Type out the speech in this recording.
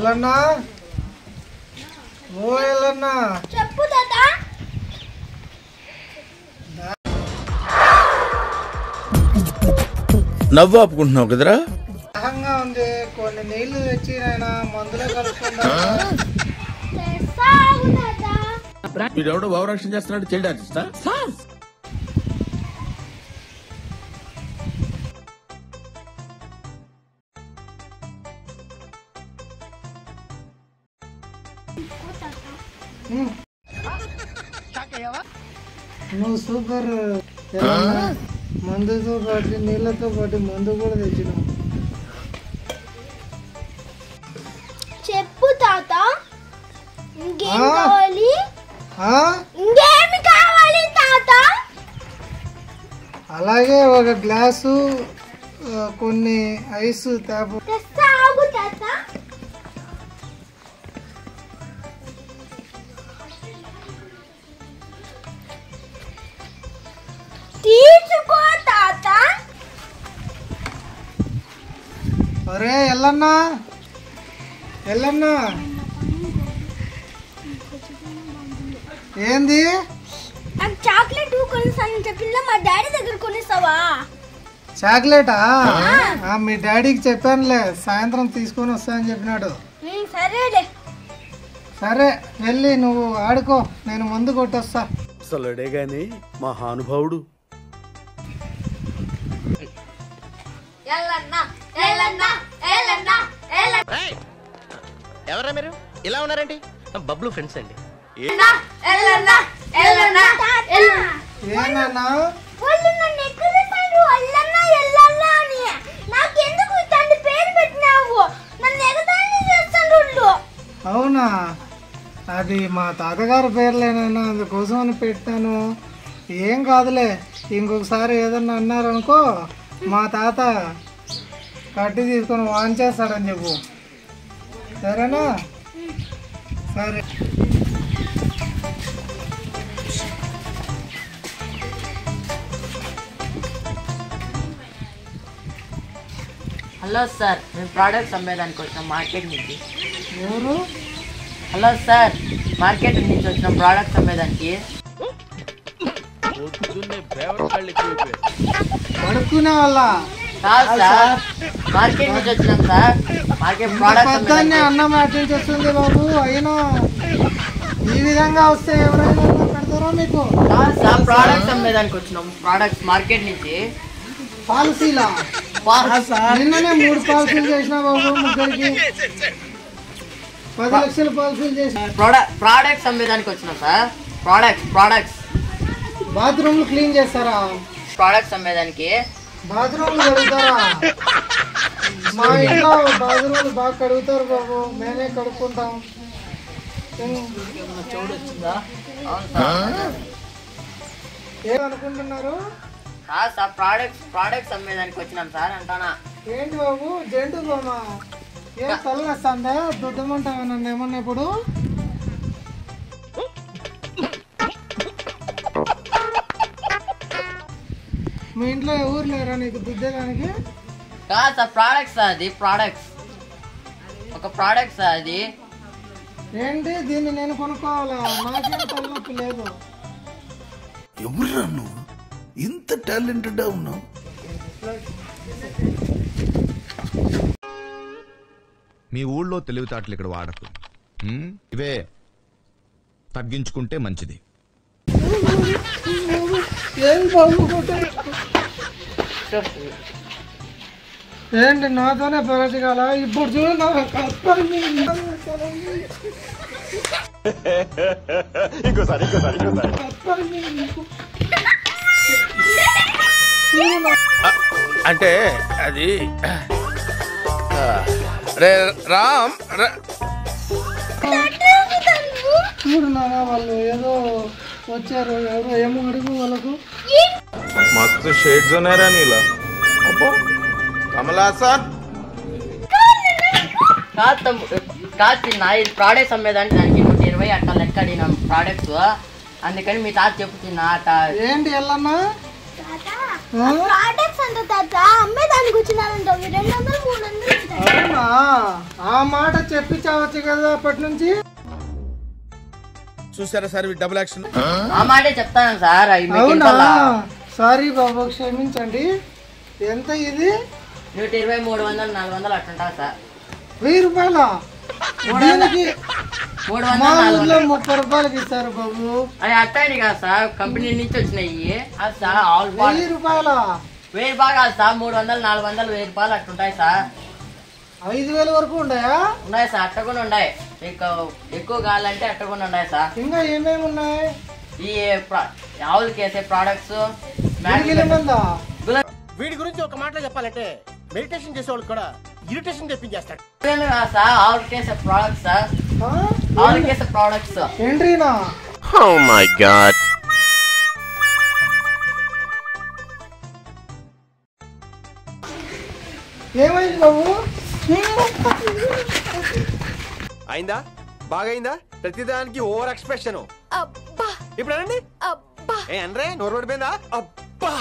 ఎల్లన్నా ఓ ఎల్లన్నా చెప్పు తాత. నవ్వు ఆపుకుంటున్నావు కదరా? దాహంగా ఉంది, కొన్ని నీళ్లు తెచ్చి నాయన మందులో కలుపుకుంటా. వీడెవడో భావరక్షణ చేస్తున్నాడు, చైల్డ్ ఆర్టిస్టా? నువ్వు సూపర్. మందుతో పాటు నీళ్ళతో పాటు మందు కూడా తెచ్చినావు. చెప్పు తాత. ఇంకేం కావాలి? ఇంకేమి కావాలి తాత? అలాగే ఒక గ్లాసు కొన్ని ఐస్ తాపు. తెస్తాగు తాత. తీసుకో తాత. అరే ఎల్లన్నా ఎల్లన్నా ఏంది? నాకు చాక్లెట్ కొనిస్తానని చెప్పిందా, మా డాడీ దగ్గర కొనిస్తావా? చాక్లెటా? మీ డాడీకి చెప్పానులే, సాయంత్రం తీసుకొని వస్తానని చెప్పినాడు. సరేలే. సరే వెళ్ళి నువ్వు ఆడుకో, నేను మందు కొట్టొస్తా. అసలుడే గాని మహానుభావుడు. ఎవరా మీరు? ఇలా ఉన్నారండి? బబ్లు ఫ్రెండ్స్ అండి. ఏనన్నా వాళ్ళు నన్ను ఎక్కడిస్తాడు అల్లన్నా ఎల్లన్నా అని. నాకెందుకు ఇట్లాంటి పేరు పెట్టినావు? నన్ను ఎగతాళి చేస్తాడు. అవునా? అది మా తాతగారి పేర్లేనన్నా, అందుకోసం అని పెట్టాను. ఏం కాదులే, ఇంకొకసారి ఏదన్నా అన్నారనుకో మా తాత కట్టి తీసుకొని వాంచేస్తాడని చెప్పు. సరేనా? సరే. హలో సార్, మేము ప్రోడక్ట్స్ అమ్మేదానికి వచ్చినాం మార్కెట్ నుంచి. ఎవరు? హలో సార్, మార్కెట్ నుంచి వచ్చినాం ప్రోడక్ట్స్ అమ్మేదానికి. పడుకునే వాళ్ళ కాదు సార్, మార్కెట్ నుంచి వచ్చినాం సార్. మార్కెట్ ప్రోడక్ట్స్ పెద్దాన్ని అన్నం అటెండ్ చేస్తుంది బాబు. అయినా ఈ విధంగా వస్తే ఎవరైనా పెడతారా మీకు? కాదు సార్, ప్రోడక్ట్స్ అమ్మేదానికి వచ్చినాం. ప్రోడక్ట్స్ మార్కెట్ నుంచి. పాలసీలా? నిన్ననే 3 పాలసీలు చేసిన బాబు, ముగ్గురికి 10 లక్షల పాలసీలు చేసిన. ప్రోడక్ట్స్ అమ్మేదానికి వచ్చినాం సార్. ప్రోడక్ట్స్ బాత్రూమ్లు క్లీన్ చేస్తారా? ప్రోడక్ట్స్ అమ్మేదానికి. బాత్రూమ్లు కడుగుతారా? మా ఇంట్లో బాత్రూమ్లు బాగా కడుగుతారు బాబు, మేమే కడుక్కుంటాం. ఏమనుకుంటున్నారు? కాదు సార్, ప్రోడక్ట్స్ అమ్మేదానికి వచ్చినాం సార్ అంటానా. ఏంటి బాబు జంటు బొమ్మ? ఏం తలనేస్తుందా? దుద్దమంటావా నన్ను ఏమన్నా? ఇప్పుడు మీ ఇంట్లో ఎవరు లేరా నీకు దుద్దేదానికి? కాదు సార్, ప్రోడక్ట్స్ అది. ఒక ప్రోడక్ట్స్ అది. ఏంటి దీన్ని నేను కొనుక్కోవాలా? నాకేం తలనొప్పి లేదు. ఎవరురా నువ్వు? ఇంత టాలెంటెడ్ ఉన్నావు. మీ ఊళ్ళో తెలివితేటలు ఇక్కడ వాడకు. ఇవే తగ్గించుకుంటే మంచిది. ఏంటి నాతోనే పరచగల? ఇప్పుడు చూడు ఇంకోసారి అంటే అది రామ్ చూడు నాన్న, వాళ్ళు ఏదో వచ్చారు. ఎవరో ఏమో అడుగు వాళ్ళకు. मस्त शेड्स होणार नीला कमला सर కాదు నా ఇది ప్రోడక్ట్స్ అమ్మేదానికి దానికి 120 అట్లా లెక్క అడిగినాం ప్రోడక్ట్స్. అందుకని మీ తాత చెప్తున్నా అట. ఏంటి ఎల్లన్నా? ప్రోడక్ట్స్ అంత తాత అమ్మేదానికి వచ్చినారంటావు 200 300 అవునా ఆ మాట చెప్పించవచ్చు కదా అప్పటి నుంచి. చూసారా సార్ డబుల్ యాక్షన్. ఆ మాటే చెప్తాను సార్. అవునా సారీ బాబు క్షమించండి. ఎంత ఇది? 120 300 400 అట్లుంటా సార్. 1000 రూపాయలా? దీనికి 300 మా 400 ఊర్లో 30 రూపాయలకి ఇస్తారు బాబు. అవి అట్టాయి కదా సార్, కంపెనీ నుంచి వచ్చినాయి. అది సార్ ఆల్ 1000 రూపాయలా? 1000 రూపాయలు కాదు సార్, 300 400 1000 రూపాయలు అట్లుంటాయి సార్. 5000 వరకు ఉన్నాయా? ఉన్నాయి సార్, అట్టకుండా ఉన్నాయి. ఎక్కువ కావాలంటే అట్టకుండా ఉన్నాయి సార్. ఇంకా ఏమేమి ఉన్నాయి? ఈ ఆవులకి వేసే ప్రోడక్ట్స్, మందా? వీడి గురించి ఒక మాటలో చెప్పాలంటే మెడిటేషన్ చేసేవాళ్ళు కూడా ఇరిటేషన్ తెప్పించేస్తాడు. సార్ ఆవులకి వేసే ప్రోడక్ట్స్ సార్, ఆవులకి వేసే ప్రోడక్ట్స్. ఏంట్రీనా? Oh my god. ఏమైంది బాబు? అయిందా? బాగైందా? ప్రతిదానికి ఓవర్ ఎక్స్ప్రెషన్. అబ్బా ఇప్పుడు అనండి. అబ్బా ఏ అనరే నోరు పడిపోయిందా? అబ్బా